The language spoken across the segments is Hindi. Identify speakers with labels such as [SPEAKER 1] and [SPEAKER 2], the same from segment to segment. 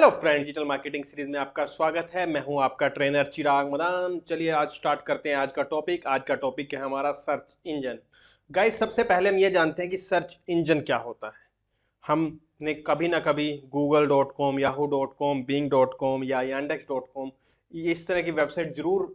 [SPEAKER 1] Hello friend, digital marketing series में आपका स्वागत है। मैं हूं आपका ट्रेनर चिराग मदान। चलिए आज स्टार्ट करते हैं आज का टॉपिक। आज का टॉपिक है हमारा सर्च इंजन। गाइस, सबसे पहले हम ये जानते हैं कि सर्च इंजन क्या होता है। हमने कभी ना कभी google.com, yahoo.com, bing.com या yandex.com इस तरह की वेबसाइट जरूर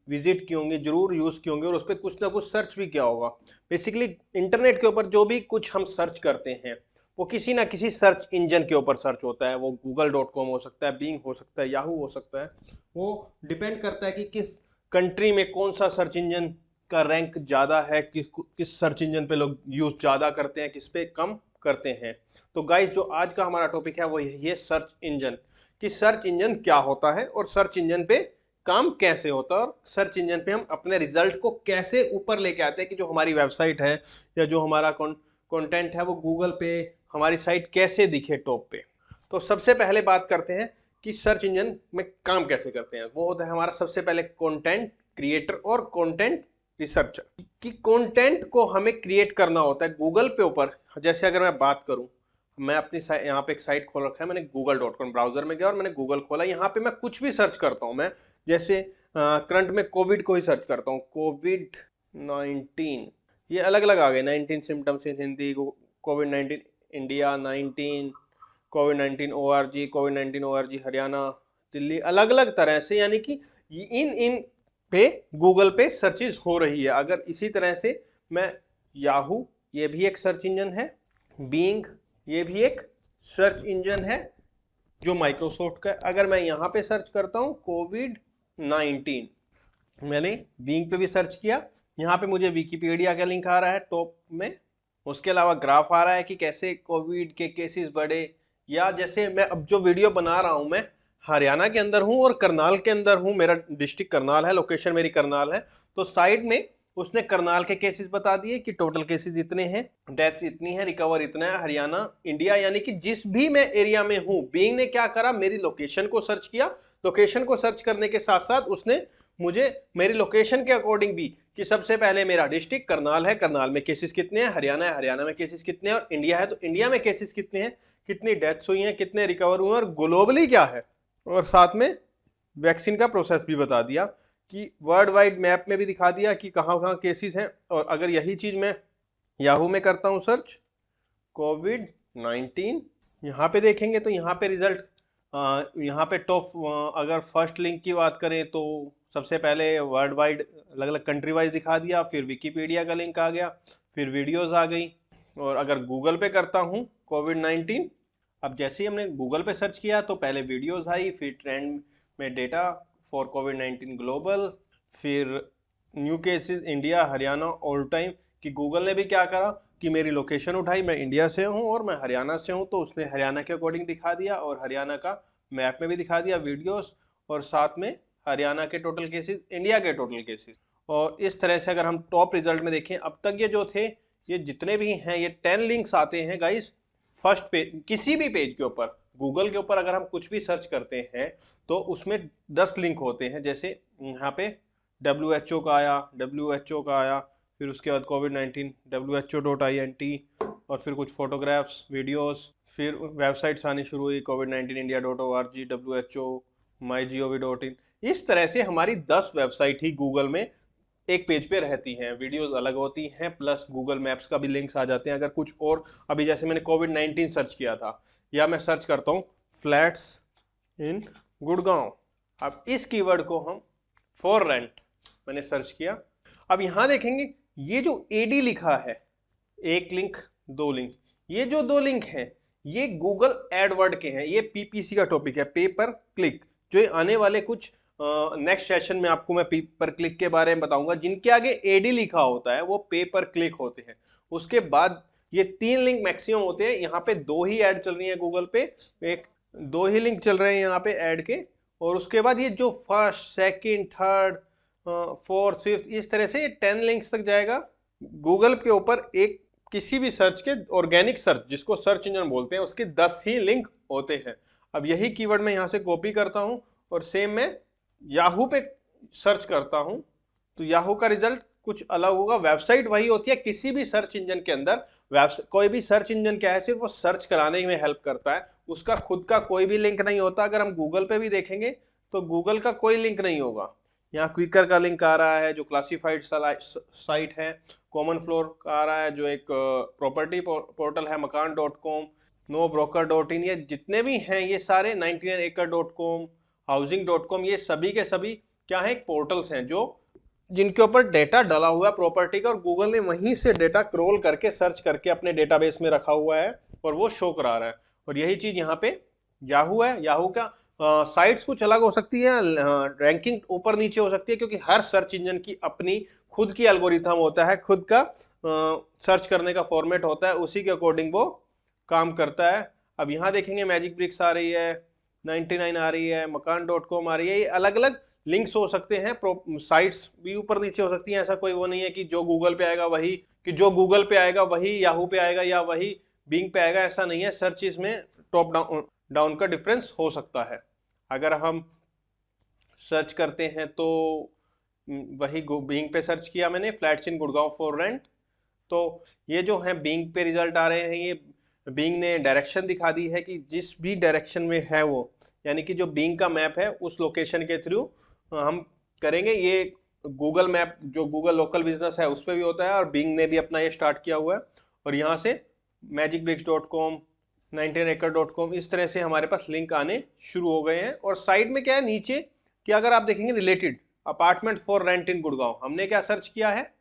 [SPEAKER 1] विजिट की होंगी, जरूर यूज़ की होंगी और उस पर कुछ ना कुछ सर्च भी किया होगा। बेसिकली इंटरनेट के ऊपर जो भी कुछ हम सर्च करते हैं वो किसी ना किसी सर्च इंजन के ऊपर सर्च होता है। वो google.com हो सकता है, बिंग हो सकता है, याहू हो सकता है। वो डिपेंड करता है कि किस कंट्री में कौन सा सर्च इंजन का रैंक ज़्यादा है, किस सर्च इंजन पे लोग यूज़ ज़्यादा करते हैं, किस पे कम करते हैं। तो गाइस, जो आज का हमारा टॉपिक है वो यही है, सर्च इंजन। कि सर्च इंजन क्या होता है और सर्च इंजन पे काम कैसे होता है और सर्च इंजन पे हम अपने रिजल्ट को कैसे ऊपर लेके आते हैं कि जो हमारी वेबसाइट है या जो हमारा कंटेंट है वो गूगल पे हमारी साइट कैसे दिखे टॉप पे। तो सबसे पहले बात करते हैं कि सर्च इंजन में काम कैसे करते हैं। वो होता है हमारा सबसे पहले कंटेंट क्रिएटर और कंटेंट रिसर्चर। कि कंटेंट को हमें क्रिएट करना होता है गूगल पे ऊपर। जैसे अगर मैं बात करूं, मैं अपनी यहाँ पे एक साइट खोल रखा है मैंने, google.com ब्राउजर में गया और मैंने गूगल खोला। यहाँ पे मैं कुछ भी सर्च करता हूँ। मैं जैसे करंट में कोविड को ही सर्च करता हूँ, कोविड-19। ये अलग अलग आ गए, 19 सिम्टम्स इन हिंदी, कोविड-19 इंडिया, 19 कोविड-19 ORG, कोविड-19 ORG हरियाणा, दिल्ली, अलग अलग तरह से। यानी कि इन इन पे गूगल पे सर्चेज हो रही है। अगर इसी तरह से मैं याहू, ये भी एक सर्च इंजन है, बीइंग ये भी एक सर्च इंजन है जो माइक्रोसॉफ्ट का। अगर मैं यहाँ पे सर्च करता हूँ कोविड-19, मैंने बीइंग पे भी सर्च किया, यहाँ पे मुझे विकिपीडिया का लिंक आ रहा है टॉप में। उसके अलावा ग्राफ आ रहा है कि कैसे कोविड के केसेस बढ़े। या जैसे मैं अब जो वीडियो बना रहा हूँ, मैं हरियाणा के अंदर हूँ और करनाल के अंदर हूँ। मेरा डिस्ट्रिक्ट करनाल है, लोकेशन मेरी करनाल है। तो साइड में उसने करनाल के केसेस बता दिए कि टोटल केसेस इतने हैं, डेथ्स इतनी है, रिकवर इतना है, हरियाणा, इंडिया। यानी कि जिस भी मैं एरिया में हूँ, बीइंग ने क्या करा, मेरी लोकेशन को सर्च किया। लोकेशन को सर्च करने के साथ साथ उसने मुझे मेरी लोकेशन के अकॉर्डिंग भी, कि सबसे पहले मेरा डिस्ट्रिक्ट करनाल है, करनाल में केसेस कितने हैं, हरियाणा है, हरियाणा में केसेस कितने हैं, और इंडिया है तो इंडिया में केसेस कितने हैं, कितनी डेथ्स हुई हैं, कितने रिकवर हुए और ग्लोबली क्या है। और साथ में वैक्सीन का प्रोसेस भी बता दिया, कि वर्ल्ड वाइड मैप में भी दिखा दिया कि कहाँ कहाँ केसेस हैं। और अगर यही चीज़ मैं याहू में करता हूँ सर्च कोविड-19, यहाँ पे देखेंगे तो यहाँ पे रिजल्ट, यहाँ पे टॉप, अगर फर्स्ट लिंक की बात करें तो सबसे पहले वर्ल्ड वाइड अलग अलग कंट्री वाइज दिखा दिया, फिर विकीपीडिया का लिंक आ गया, फिर वीडियोस आ गई। और अगर गूगल पे करता हूँ कोविड-19, अब जैसे ही हमने गूगल पे सर्च किया तो पहले वीडियोस आई, फिर ट्रेंड में डेटा फॉर कोविड-19 ग्लोबल, फिर new cases India, Haryana, all time. कि गूगल ने भी क्या करा कि मेरी लोकेशन उठाई, मैं इंडिया से हूँ और मैं हरियाणा से हूँ, तो उसने हरियाणा के अकॉर्डिंग दिखा दिया और हरियाणा का मैप में भी दिखा दिया वीडियोस, और साथ में हरियाणा के टोटल केसेस, इंडिया के टोटल केसेस। और इस तरह से अगर हम टॉप रिजल्ट में देखें, अब तक ये जो थे, ये जितने भी हैं, ये 10 लिंक्स आते हैं गाइस फर्स्ट पेज, किसी भी पेज के ऊपर। गूगल के ऊपर अगर हम कुछ भी सर्च करते हैं तो उसमें 10 लिंक होते हैं। जैसे यहाँ पे WHO का आया, WHO का आया, फिर उसके बाद कोविड-19 WHO.int, और फिर कुछ फोटोग्राफ्स, वीडियोस, फिर वेबसाइट्स आनी शुरू हुई, covid19india.org, WHO, mygov.in। इस तरह से हमारी 10 वेबसाइट ही गूगल में एक पेज पे रहती हैं। वीडियोस अलग होती हैं, प्लस गूगल मैप्स का भी लिंक्स आ जाते हैं। अगर कुछ और, अभी जैसे मैंने कोविड-19 सर्च किया था, या मैं सर्च करता हूँ फ्लैट्स इन गुड़गांव, अब इस कीवर्ड को हम फॉर रेंट मैंने सर्च किया। अब यहाँ देखेंगे ये जो AD लिखा है, एक लिंक, दो लिंक, ये जो दो लिंक हैं ये गूगल एडवर्ड के हैं। ये PPC का टॉपिक है, पे पर क्लिक। जो ये आने वाले कुछ नेक्स्ट सेशन में आपको मैं पे पर क्लिक के बारे में बताऊंगा। जिनके आगे AD लिखा होता है वो पे पर क्लिक होते हैं। उसके बाद ये 3 लिंक मैक्सिमम होते हैं। यहाँ पे 2 ही ऐड चल रही है गूगल पे, एक 2 ही लिंक चल रहे हैं यहाँ पे ऐड के। और उसके बाद ये जो first, second, third, fourth, fifth, इस तरह से ये 10 लिंक्स तक जाएगा। गूगल के ऊपर एक किसी भी सर्च के, ऑर्गेनिक सर्च जिसको सर्च इंजन बोलते हैं, उसके 10 ही लिंक होते हैं। अब यही कीवर्ड मैं यहाँ से कॉपी करता हूँ और सेम मैं याहू पे सर्च करता हूँ, तो याहू का रिजल्ट कुछ अलग होगा। वेबसाइट वही होती है किसी भी सर्च इंजन के अंदर। कोई भी सर्च इंजन क्या है, सिर्फ वो सर्च कराने में हेल्प करता है, उसका खुद का कोई भी लिंक नहीं होता। अगर हम गूगल पे भी देखेंगे तो गूगल का कोई लिंक नहीं होगा। यहाँ क्विकर का लिंक आ रहा है जो क्लासिफाइड साइट है, कॉमन फ्लोर का आ रहा है जो एक प्रॉपर्टी पोर्टल है, मकान.com, नो broker.in, ये जितने भी हैं ये सारे 99acre.com, housing.com, ये सभी के सभी क्या है, पोर्टल्स हैं जो जिनके ऊपर डेटा डाला हुआ है प्रॉपर्टी का, और गूगल ने वहीं से डेटा क्रॉल करके सर्च करके अपने डेटाबेस में रखा हुआ है और वो शो करा रहा है। और यही चीज यहाँ पे याहू है। याहू का साइट्स कुछ अलग हो सकती है, रैंकिंग ऊपर नीचे हो सकती है, क्योंकि हर सर्च इंजन की अपनी खुद की एल्गोरिथम होता है, खुद का सर्च करने का फॉर्मेट होता है, उसी के अकॉर्डिंग वो काम करता है। अब यहाँ देखेंगे मैजिक ब्रिक्स आ रही है, 99 आ रही है, मकान.com आ रही है, ये अलग अलग लिंक्स हो सकते हैं, साइट्स भी ऊपर नीचे हो सकती हैं। ऐसा कोई वो नहीं है कि जो गूगल पे आएगा वही, याहू पे आएगा या वही बिंग पे आएगा, ऐसा नहीं है। सर्चेस में टॉप डाउन डाउन का डिफरेंस हो सकता है। अगर हम सर्च करते हैं तो वही बिंग पे सर्च किया मैंने, flats in Gurgaon for rent, तो ये जो है बिंग पे रिजल्ट आ रहे हैं। ये बिंग ने डायरेक्शन दिखा दी है कि जिस भी डायरेक्शन में है वो, यानी कि जो बिंग का मैप है उस लोकेशन के थ्रू हम करेंगे। ये गूगल मैप जो गूगल लोकल बिजनेस है उस पर भी होता है, और बिंग ने भी अपना ये स्टार्ट किया हुआ है। और यहाँ से magicbricks.com, 99acre.com, इस तरह से हमारे पास लिंक आने शुरू हो गए हैं। और साइड में क्या है नीचे कि अगर आप देखेंगे रिलेटेड अपार्टमेंट फॉर रेंट इन गुड़गांव, हमने क्या सर्च किया है,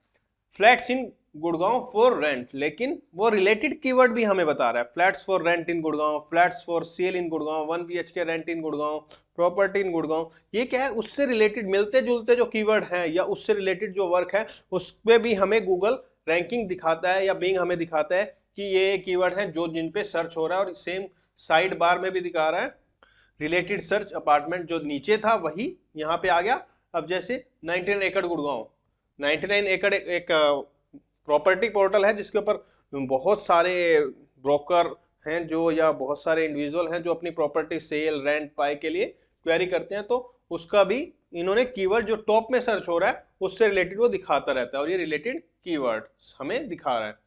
[SPEAKER 1] flats in Gurgaon for rent, लेकिन वो रिलेटेड कीवर्ड भी हमें बता रहा है, flats for rent in Gurgaon, flats for sale in Gurgaon, 1 BHK rent in Gurgaon, property in Gurgaon. ये क्या है, उससे रिलेटेड मिलते जुलते जो कीवर्ड हैं या उससे रिलेटेड जो वर्क है उस पर भी हमें गूगल रैंकिंग दिखाता है, या बिंग हमें दिखाता है कि ये कीवर्ड हैं जो जिन पे सर्च हो रहा है। और सेम साइड बार में भी दिखा रहा है रिलेटेड सर्च अपार्टमेंट, जो नीचे था वही यहाँ पे आ गया। अब जैसे 99 एकड़ गुड़गांव, 99 एकड़ एक प्रॉपर्टी पोर्टल है जिसके ऊपर बहुत सारे ब्रोकर हैं जो, या बहुत सारे इंडिविजुअल हैं जो अपनी प्रॉपर्टी सेल रेंट पाई के लिए क्वेरी करते हैं, तो उसका भी इन्होंने कीवर्ड जो टॉप में सर्च हो रहा है उससे रिलेटेड वो दिखाता रहता है, और ये रिलेटेड कीवर्ड हमें दिखा रहा है।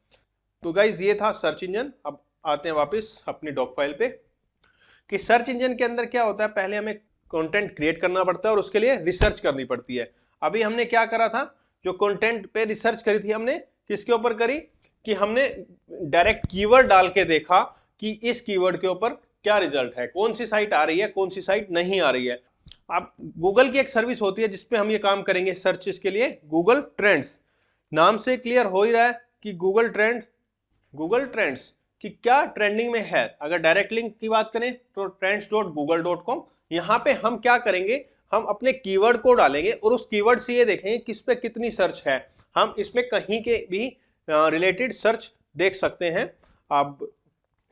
[SPEAKER 1] तो गाइज ये था सर्च इंजन। अब आते हैं वापस अपनी डॉक फाइल पे कि सर्च इंजन के अंदर क्या होता है। पहले हमें कंटेंट क्रिएट करना पड़ता है और उसके लिए रिसर्च करनी पड़ती है। अभी हमने क्या करा था, जो कंटेंट पे रिसर्च करी थी हमने किसके ऊपर करी, कि हमने डायरेक्ट कीवर्ड डाल के देखा कि इस कीवर्ड के ऊपर क्या रिजल्ट है, कौन सी साइट आ रही है, कौन सी साइट नहीं आ रही है। अब गूगल की एक सर्विस होती है जिसपे हम ये काम करेंगे सर्चेस के लिए, गूगल ट्रेंड्स। नाम से क्लियर हो ही रहा है कि गूगल ट्रेंड्स कि क्या ट्रेंडिंग में है। अगर डायरेक्ट लिंक की बात करें तो trends.google.com, यहाँ पे हम क्या करेंगे, हम अपने कीवर्ड को डालेंगे और उस कीवर्ड से ये देखेंगे किस पे कितनी सर्च है। हम इसमें कहीं के भी रिलेटेड सर्च देख सकते हैं। अब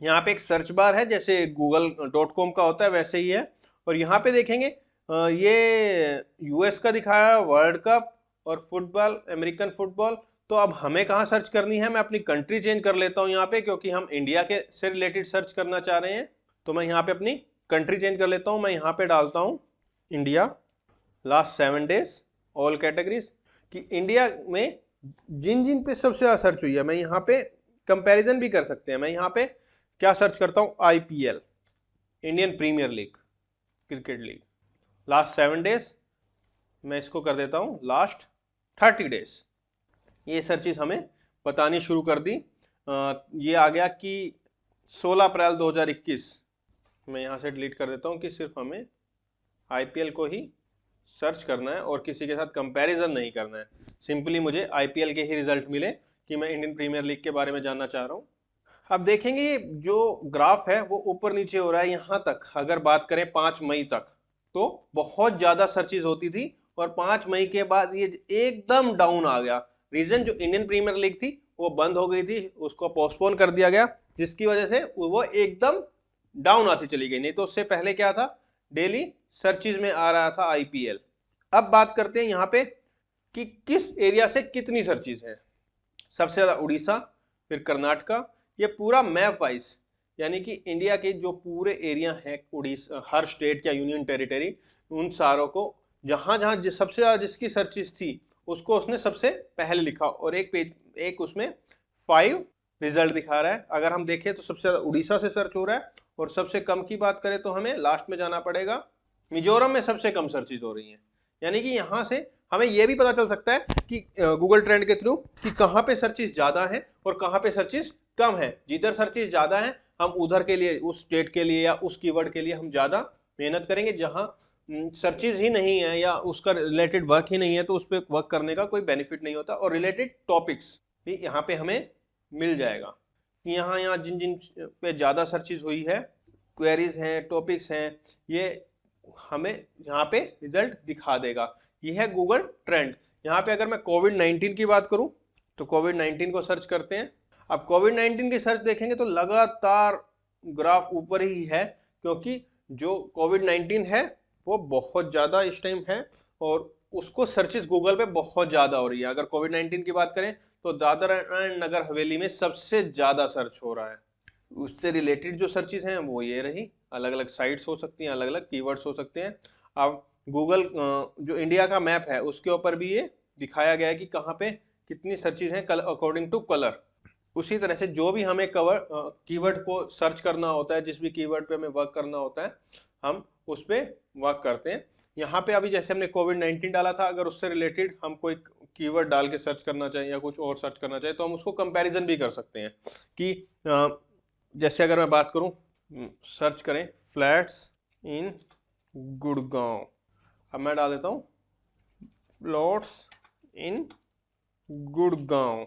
[SPEAKER 1] यहाँ पे एक सर्च बार है जैसे google.com का होता है वैसे ही है, और यहाँ पे देखेंगे ये यूएस का दिखाया है, वर्ल्ड कप और फुटबॉल, अमेरिकन फुटबॉल। तो अब हमें कहाँ सर्च करनी है, मैं अपनी कंट्री चेंज कर लेता हूँ यहाँ पे, क्योंकि हम इंडिया के से रिलेटेड सर्च करना चाह रहे हैं। तो मैं यहाँ पे अपनी कंट्री चेंज कर लेता हूँ, मैं यहाँ पे डालता हूँ India, last 7 days, all categories, कि इंडिया में जिन जिन पे सबसे ज़्यादा सर्च हुई है। मैं यहाँ पे कंपैरिजन भी कर सकते हैं। मैं यहाँ पे क्या सर्च करता हूँ, IPL, Indian premier league cricket league, last 7 days, मैं इसको कर देता हूँ लास्ट 30 डेज। ये सर्चेस हमें बतानी शुरू कर दी। ये आ गया कि 16 अप्रैल 2021, मैं यहाँ से डिलीट कर देता हूँ कि सिर्फ हमें IPL को ही सर्च करना है और किसी के साथ कंपैरिजन नहीं करना है। सिंपली मुझे IPL के ही रिजल्ट मिले कि मैं इंडियन प्रीमियर लीग के बारे में जानना चाह रहा हूँ। अब देखेंगे जो ग्राफ है वो ऊपर नीचे हो रहा है। यहाँ तक अगर बात करें 5 मई तक तो बहुत ज़्यादा सर्चेज होती थी, और 5 मई के बाद ये एकदम डाउन आ गया। रीजन जो इंडियन प्रीमियर लीग थी वो बंद हो गई थी, उसको पोस्टपोन कर दिया गया, जिसकी वजह से वो एकदम डाउन आती चली गई। नहीं तो उससे पहले क्या था, डेली सर्चेज में आ रहा था IPL। अब बात करते हैं यहाँ पे कि किस एरिया से कितनी सर्चेज है। सबसे ज़्यादा उड़ीसा, फिर कर्नाटका, ये पूरा मैप वाइज, यानी कि इंडिया के जो पूरे एरिया हैं, उड़ीसा, हर स्टेट या यूनियन टेरिटरी, उन सारों को जहाँ जहाँ सबसे ज़्यादा जिसकी सर्चेस थी उसको उसने सबसे पहले लिखा, और एक पेज, एक उसमें 5 रिजल्ट दिखा रहा है। अगर हम देखें तो सबसे ज़्यादा उड़ीसा से सर्च हो रहा है, और सबसे कम की बात करें तो हमें लास्ट में जाना पड़ेगा, मिजोरम में सबसे कम सर्चेज हो रही हैं। यानी कि यहाँ से हमें यह भी पता चल सकता है कि गूगल ट्रेंड के थ्रू कि कहाँ पे सर्चेज ज़्यादा है और कहाँ पे सर्चेज कम है। जिधर सर्चेज ज़्यादा है हम उधर के लिए, उस स्टेट के लिए या उस कीवर्ड के लिए हम ज़्यादा मेहनत करेंगे। जहाँ सर्चेज ही नहीं है या उसका रिलेटेड वर्क ही नहीं है तो उस पर वर्क करने का कोई बेनिफिट नहीं होता। और रिलेटेड टॉपिक्स भी यहाँ पे हमें मिल जाएगा। यहाँ यहाँ जिन जिन पे ज़्यादा सर्चेज हुई है, क्वेरीज हैं, टॉपिक्स हैं, ये हमें यहाँ पे रिजल्ट दिखा देगा। ये है गूगल ट्रेंड। यहाँ पे अगर मैं कोविड-19 की बात करूँ तो कोविड-19 को सर्च करते हैं। अब कोविड-19 की सर्च देखेंगे तो लगातार ग्राफ ऊपर ही है, क्योंकि जो कोविड-19 है वो बहुत ज़्यादा इस टाइम है और उसको सर्चेस गूगल पे बहुत ज़्यादा हो रही है। अगर कोविड-19 की बात करें तो दादर एंड नगर हवेली में सबसे ज़्यादा सर्च हो रहा है। उससे रिलेटेड जो सर्चेस हैं वो ये रही, अलग अलग साइट्स हो सकती हैं, अलग अलग कीवर्ड्स हो सकते हैं। अब गूगल जो इंडिया का मैप है उसके ऊपर भी ये दिखाया गया है कि कहाँ पे कितनी सर्चेज हैं अकॉर्डिंग टू कलर। उसी तरह से जो भी हमें कीवर्ड को सर्च करना होता है, जिस भी कीवर्ड पे हमें वर्क करना होता है, हम उस पर वर्क करते हैं। यहाँ पे अभी जैसे हमने कोविड-19 डाला था, अगर उससे रिलेटेड हम कोई कीवर्ड डाल के सर्च करना चाहें या कुछ और सर्च करना चाहें तो हम उसको कंपैरिजन भी कर सकते हैं कि जैसे अगर मैं बात करूं, सर्च करें फ्लैट्स इन गुड़गांव। अब मैं डाल देता हूं प्लॉट्स इन गुड़गांव।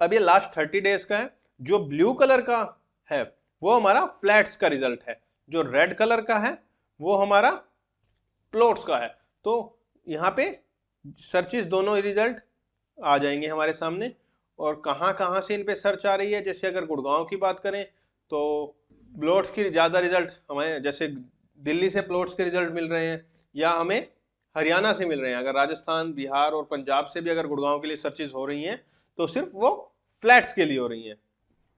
[SPEAKER 1] अब ये लास्ट 30 डेज का है। जो ब्लू कलर का है वो हमारा फ्लैट्स का रिजल्ट है, जो रेड कलर का है वो हमारा प्लॉट्स का है। तो यहाँ पे सर्चेस दोनों रिजल्ट आ जाएंगे हमारे सामने। और कहाँ कहाँ से इन पे सर्च आ रही है, जैसे अगर गुड़गांव की बात करें तो प्लॉट्स की ज़्यादा रिजल्ट हमें, जैसे दिल्ली से प्लॉट्स के रिजल्ट मिल रहे हैं या हमें हरियाणा से मिल रहे हैं। अगर राजस्थान, बिहार और पंजाब से भी अगर गुड़गांव के लिए सर्चेज हो रही हैं तो सिर्फ वो फ्लैट्स के लिए हो रही हैं।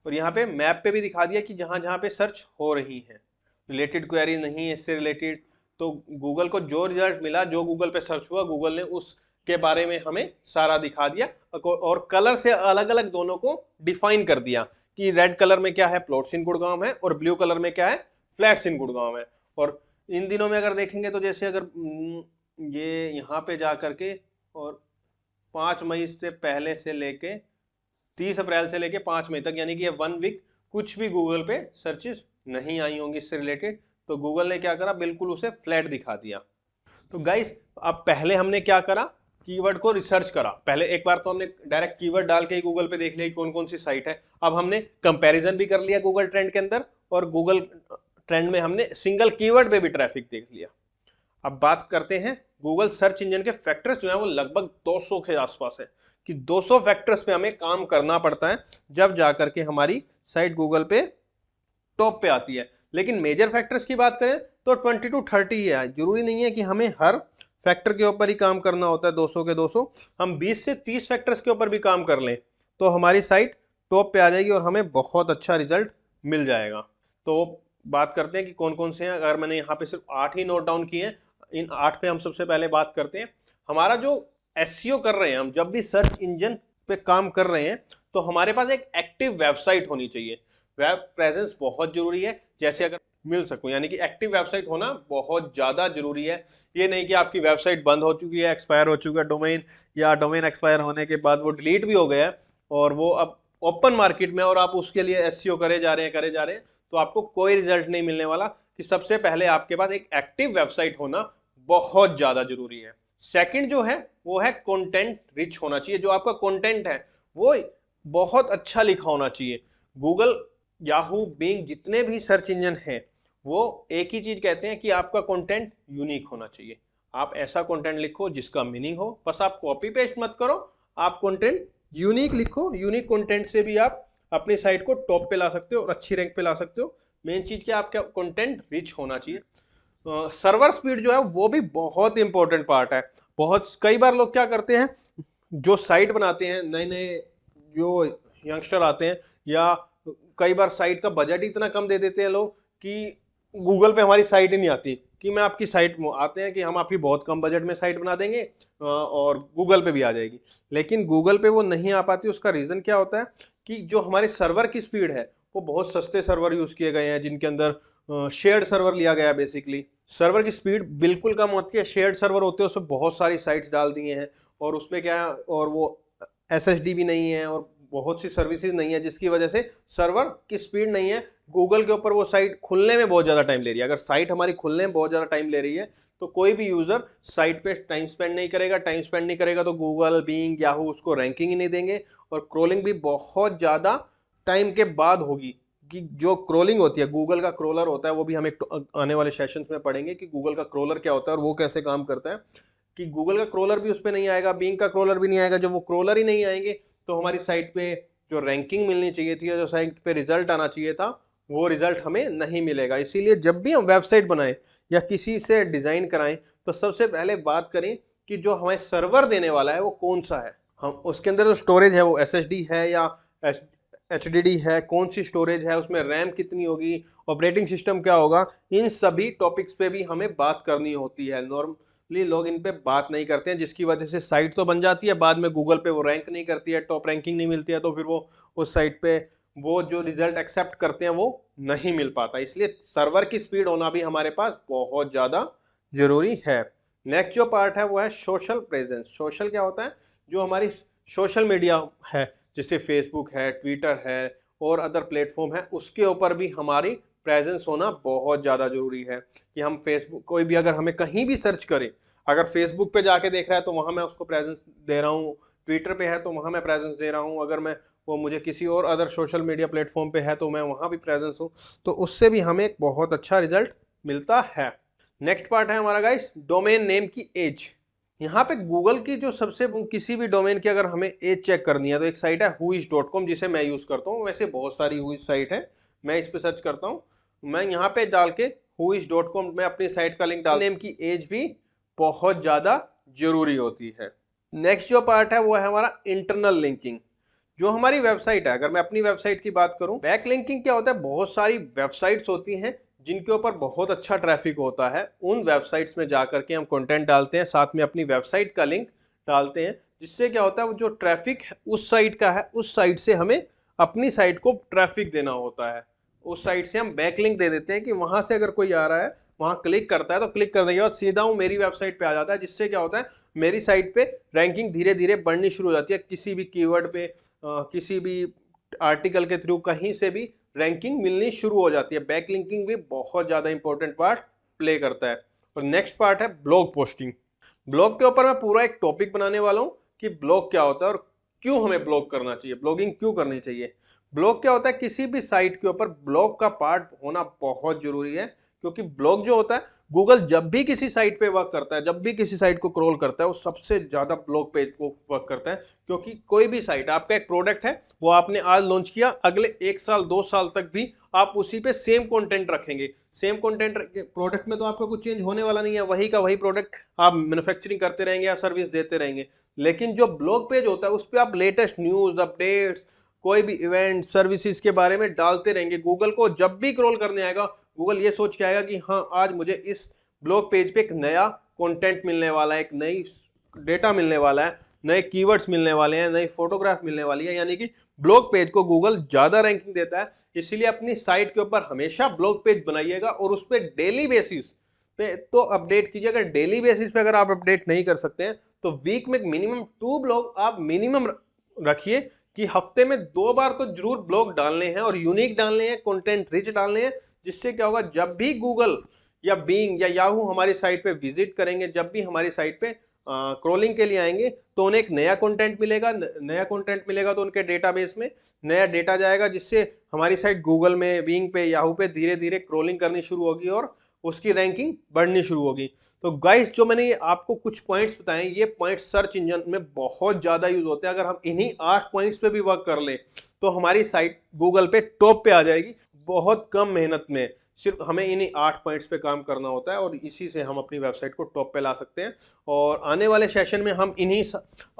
[SPEAKER 1] और यहाँ पे मैप पे भी दिखा दिया कि जहाँ जहाँ पे सर्च हो रही है, रिलेटेड क्वेरी नहीं है इससे रिलेटेड। तो गूगल को जो रिजल्ट मिला, जो गूगल पे सर्च हुआ, गूगल ने उसके बारे में हमें सारा दिखा दिया और कलर से अलग अलग दोनों को डिफाइन कर दिया कि रेड कलर में क्या है, प्लॉट्स इन गुड़गांव है, और ब्लू कलर में क्या है, फ्लैट्स इन गुड़गांव है। और इन दिनों में अगर देखेंगे तो जैसे अगर ये यहाँ पे जा करके और 5 मई से पहले से लेके 30 अप्रैल से लेके 5 मई तक, यानी कि ये 1 वीक कुछ भी गूगल पे सर्चेस नहीं आई होंगी इससे रिलेटेड। तो गूगल ने क्या करा, बिल्कुल उसे फ्लैट दिखा दिया। तो गाइस अब पहले हमने क्या करा, कीवर्ड को रिसर्च करा। पहले एक बार तो हमने डायरेक्ट कीवर्ड डाल के ही गूगल पे देख लिया कौन कौन सी साइट है। अब हमने कंपैरिजन भी कर लिया गूगल ट्रेंड के अंदर, और गूगल ट्रेंड में हमने सिंगल कीवर्ड पे भी ट्रैफिक देख लिया। अब बात करते हैं गूगल सर्च इंजन के फैक्टर्स जो है वो लगभग 200 के आसपास है, कि 200 फैक्टर्स पे हमें काम करना पड़ता है जब जाकर के हमारी साइट गूगल पे टॉप पे आती है। लेकिन मेजर फैक्टर्स की बात करें तो 20 to 30 ही है। जरूरी नहीं है कि हमें हर फैक्टर के ऊपर ही काम करना होता है 200 के 200। हम 20 से 30 फैक्टर्स के ऊपर भी काम कर लें तो हमारी साइट टॉप पे आ जाएगी और हमें बहुत अच्छा रिजल्ट मिल जाएगा। तो बात करते हैं कि कौन कौन से हैं। अगर मैंने यहाँ पे सिर्फ 8 ही नोट डाउन किए हैं, इन 8 पे हम सबसे पहले बात करते हैं। हमारा जो एसईओ कर रहे हैं, हम जब भी सर्च इंजन पे काम कर रहे हैं तो हमारे पास एक एक्टिव वेबसाइट होनी चाहिए। वेब प्रेजेंस बहुत जरूरी है, जैसे अगर मिल सकूं, यानी कि एक्टिव वेबसाइट होना बहुत ज़्यादा जरूरी है। ये नहीं कि आपकी वेबसाइट बंद हो चुकी है, एक्सपायर हो चुका है डोमेन, या डोमेन एक्सपायर होने के बाद वो डिलीट भी हो गया है और वो अब ओपन मार्केट में, और आप उसके लिए एसईओ करे जा रहे हैं, तो आपको कोई रिजल्ट नहीं मिलने वाला। कि सबसे पहले आपके पास एक एक्टिव वेबसाइट होना बहुत ज़्यादा जरूरी है। सेकंड जो है वो है कंटेंट रिच होना चाहिए। जो आपका कंटेंट है वो बहुत अच्छा लिखा होना चाहिए। गूगल, याहू, बिंग, जितने भी सर्च इंजन हैं वो एक ही चीज कहते हैं कि आपका कंटेंट यूनिक होना चाहिए। आप ऐसा कंटेंट लिखो जिसका मीनिंग हो, बस आप कॉपी पेस्ट मत करो, आप कंटेंट यूनिक लिखो। यूनिक कंटेंट से भी आप अपनी साइट को टॉप पे ला सकते हो और अच्छी रैंक पे ला सकते हो। मेन चीज क्या, आपका कंटेंट रिच होना चाहिए। सर्वर स्पीड जो है वो भी बहुत इंपॉर्टेंट पार्ट है। कई बार लोग क्या करते हैं, जो साइट बनाते हैं, नए नए जो यंगस्टर आते हैं, या कई बार साइट का बजट ही इतना कम दे देते हैं लोग कि गूगल पे हमारी साइट ही नहीं आती, कि मैं आपकी साइट आते हैं कि हम आपकी बहुत कम बजट में साइट बना देंगे और गूगल पे भी आ जाएगी, लेकिन गूगल पे वो नहीं आ पाती। उसका रीज़न क्या होता है कि जो हमारे सर्वर की स्पीड है वो बहुत सस्ते सर्वर यूज़ किए गए हैं, जिनके अंदर शेयर्ड सर्वर लिया गया है। बेसिकली सर्वर की स्पीड बिल्कुल कम होती है। शेयर्ड सर्वर होते हैं, उसमें बहुत सारी साइट्स डाल दिए हैं और उसमें क्या है, और वो एसएसडी भी नहीं है और बहुत सी सर्विसेज नहीं है, जिसकी वजह से सर्वर की स्पीड नहीं है। गूगल के ऊपर वो साइट खुलने में बहुत ज़्यादा टाइम ले रही है। अगर साइट हमारी खुलने में बहुत ज़्यादा टाइम ले रही है तो कोई भी यूज़र साइट पे टाइम स्पेंड नहीं करेगा। टाइम स्पेंड नहीं करेगा तो गूगल, बिंग, याहू उसको रैंकिंग ही नहीं देंगे और क्रोलिंग भी बहुत ज़्यादा टाइम के बाद होगी। कि जो क्रोलिंग होती है, गूगल का क्रोलर होता है, वो भी हम एक आने वाले सेशंस में पढ़ेंगे कि गूगल का क्रोलर क्या होता है और वो कैसे काम करता है। कि गूगल का क्रोलर भी उस पर नहीं आएगा, बिंग का क्रोलर भी नहीं आएगा। जब वो क्रोलर ही नहीं आएंगे तो हमारी साइट पे जो रैंकिंग मिलनी चाहिए थी या जो साइट पे रिजल्ट आना चाहिए था वो रिजल्ट हमें नहीं मिलेगा। इसीलिए जब भी हम वेबसाइट बनाएं या किसी से डिज़ाइन कराएं तो सबसे पहले बात करें कि जो हमें सर्वर देने वाला है वो कौन सा है। हम उसके अंदर जो स्टोरेज है वो एसएसडी है या एचडीडी है, कौन सी स्टोरेज है, उसमें रैम कितनी होगी, ऑपरेटिंग सिस्टम क्या होगा, इन सभी टॉपिक्स पे भी हमें बात करनी होती है। नॉर्मली लोग इन पे बात नहीं करते हैं, जिसकी वजह से साइट तो बन जाती है, बाद में गूगल पे वो रैंक नहीं करती है, टॉप रैंकिंग नहीं मिलती है, तो फिर वो उस साइट पे वो जो रिजल्ट एक्सेप्ट करते हैं वो नहीं मिल पाता। इसलिए सर्वर की स्पीड होना भी हमारे पास बहुत ज़्यादा जरूरी है। नेक्स्ट जो पार्ट है वो है सोशल प्रेजेंस। सोशल क्या होता है, जो हमारी सोशल मीडिया है, जैसे फेसबुक है, ट्विटर है और अदर प्लेटफॉर्म है, उसके ऊपर भी हमारी प्रेजेंस होना बहुत ज़्यादा ज़रूरी है। कि हम फेसबुक, कोई भी अगर हमें कहीं भी सर्च करें, अगर फेसबुक पे जाके देख रहा है तो वहाँ मैं उसको प्रेजेंस दे रहा हूँ, ट्विटर पे है तो वहाँ मैं प्रेजेंस दे रहा हूँ, अगर मैं वो मुझे किसी और अदर सोशल मीडिया प्लेटफॉर्म पे है तो मैं वहाँ भी प्रेजेंस हूँ, तो उससे भी हमें एक बहुत अच्छा रिजल्ट मिलता है। नेक्स्ट पार्ट है हमारा गाइस, डोमेन नेम की एज। यहाँ पे गूगल की जो सबसे, किसी भी डोमेन की अगर हमें एज चेक करनी है तो एक साइट है whois.com, जिसे मैं यूज़ करता हूँ। वैसे बहुत सारी whois साइट है, मैं इस पे सर्च करता हूँ। मैं यहाँ पे डाल के whois.com में अपनी साइट का लिंक डाल, नेम की एज भी बहुत ज़्यादा जरूरी होती है। नेक्स्ट जो पार्ट है वो है हमारा इंटरनल लिंकिंग। जो हमारी वेबसाइट है, अगर मैं अपनी वेबसाइट की बात करूं, बैक लिंकिंग क्या होता है, बहुत सारी वेबसाइट्स होती हैं जिनके ऊपर बहुत अच्छा ट्रैफिक होता है। उन वेबसाइट्स में जाकर के हम कंटेंट डालते हैं, साथ में अपनी वेबसाइट का लिंक डालते हैं, जिससे क्या होता है, वो जो ट्रैफिक उस साइट का है, उस साइट से हमें अपनी साइट को ट्रैफिक देना होता है। उस साइट से हम बैक लिंक दे देते हैं कि वहां से अगर कोई आ रहा है, वहां क्लिक करता है तो क्लिक करने के बाद सीधा वो मेरी वेबसाइट पे आ जाता है, जिससे क्या होता है, मेरी साइट पे रैंकिंग धीरे धीरे बढ़नी शुरू हो जाती है। किसी भी कीवर्ड पे, किसी भी आर्टिकल के थ्रू, कहीं से भी रैंकिंग मिलनी शुरू हो जाती है। बैक लिंकिंग भी बहुत ज़्यादा इंपॉर्टेंट पार्ट प्ले करता है। और नेक्स्ट पार्ट है ब्लॉग पोस्टिंग। ब्लॉग के ऊपर मैं पूरा एक टॉपिक बनाने वाला हूँ कि ब्लॉग क्या होता है और क्यों हमें ब्लॉग करना चाहिए, ब्लॉगिंग क्यों करनी चाहिए। ब्लॉग क्या होता है, किसी भी साइट के ऊपर ब्लॉग का पार्ट होना बहुत जरूरी है, क्योंकि ब्लॉग जो होता है, गूगल जब भी किसी साइट पे वर्क करता है, जब भी किसी साइट को क्रॉल करता है, वो सबसे ज़्यादा ब्लॉग पेज को वर्क करता है। क्योंकि कोई भी साइट, आपका एक प्रोडक्ट है, वो आपने आज लॉन्च किया, अगले 1 साल 2 साल तक भी आप उसी पे सेम कंटेंट रखेंगे। सेम कंटेंट, प्रोडक्ट में तो आपका कुछ चेंज होने वाला नहीं है, वही का वही प्रोडक्ट आप मैन्युफैक्चरिंग करते रहेंगे या सर्विस देते रहेंगे। लेकिन जो ब्लॉग पेज होता है उस पर आप लेटेस्ट न्यूज़, अपडेट्स, कोई भी इवेंट, सर्विसेज के बारे में डालते रहेंगे। गूगल को जब भी क्रॉल करने आएगा, गूगल ये सोच के आएगा कि हाँ, आज मुझे इस ब्लॉग पेज पे एक नया कंटेंट मिलने वाला है, एक नई डेटा मिलने वाला है, नए कीवर्ड्स मिलने वाले हैं, नई फोटोग्राफ मिलने वाली है। यानी कि ब्लॉग पेज को गूगल ज़्यादा रैंकिंग देता है। इसीलिए अपनी साइट के ऊपर हमेशा ब्लॉग पेज बनाइएगा और उस पर डेली बेसिस पे तो अपडेट कीजिए। अगर डेली बेसिस पे अगर आप अपडेट नहीं कर सकते हैं तो वीक में मिनिमम 2 ब्लॉग आप मिनिमम रखिए, कि हफ्ते में 2 बार तो जरूर ब्लॉग डालने हैं और यूनिक डालने हैं, कंटेंट रिच डालने हैं। जिससे क्या होगा, जब भी गूगल या बिंग या याहू हमारी साइट पे विजिट करेंगे, जब भी हमारी साइट पे क्रोलिंग के लिए आएंगे, तो उन्हें एक नया कंटेंट मिलेगा। नया कंटेंट मिलेगा तो उनके डेटाबेस में नया डेटा जाएगा, जिससे हमारी साइट गूगल में, बिंग पे, याहू पे धीरे धीरे क्रोलिंग करनी शुरू होगी और उसकी रैंकिंग बढ़नी शुरू होगी। तो गाइस, जो मैंने ये आपको कुछ पॉइंट्स बताए, ये पॉइंट्स सर्च इंजन में बहुत ज़्यादा यूज होते हैं। अगर हम इन्हीं 8 पॉइंट्स पे भी वर्क कर लें तो हमारी साइट गूगल पे टॉप पे आ जाएगी बहुत कम मेहनत में। सिर्फ हमें इन्हीं 8 पॉइंट्स पे काम करना होता है और इसी से हम अपनी वेबसाइट को टॉप पे ला सकते हैं। और आने वाले सेशन में हम इन्हीं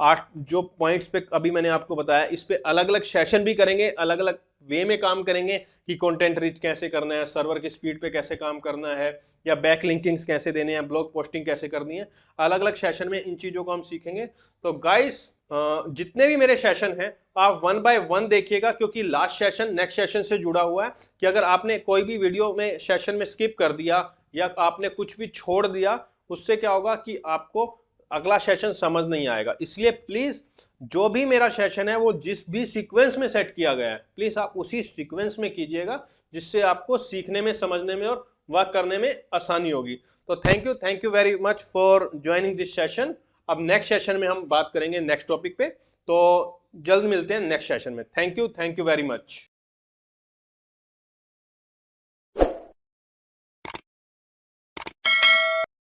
[SPEAKER 1] 8 जो पॉइंट्स पे अभी मैंने आपको बताया इस पे अलग अलग सेशन भी करेंगे, अलग अलग वे में काम करेंगे कि कंटेंट रीच कैसे करना है, सर्वर की स्पीड पे कैसे काम करना है, या बैक लिंकिंग्स कैसे देने हैं, ब्लॉग पोस्टिंग कैसे करनी है। अलग अलग सेशन में इन चीज़ों को हम सीखेंगे। तो गाइस जितने भी मेरे सेशन हैं आप 1 बाय 1 देखिएगा, क्योंकि लास्ट सेशन नेक्स्ट सेशन से जुड़ा हुआ है। कि अगर आपने कोई भी वीडियो में सेशन में स्किप कर दिया या आपने कुछ भी छोड़ दिया, उससे क्या होगा कि आपको अगला सेशन समझ नहीं आएगा। इसलिए प्लीज जो भी मेरा सेशन है वो जिस भी सीक्वेंस में सेट किया गया है प्लीज आप उसी सीक्वेंस में कीजिएगा, जिससे आपको सीखने में, समझने में और वर्क करने में आसानी होगी। तो thank you very much for joining this session. अब नेक्स्ट सेशन में हम बात करेंगे नेक्स्ट टॉपिक पे। तो जल्द मिलते हैं नेक्स्ट सेशन में। Thank you very much.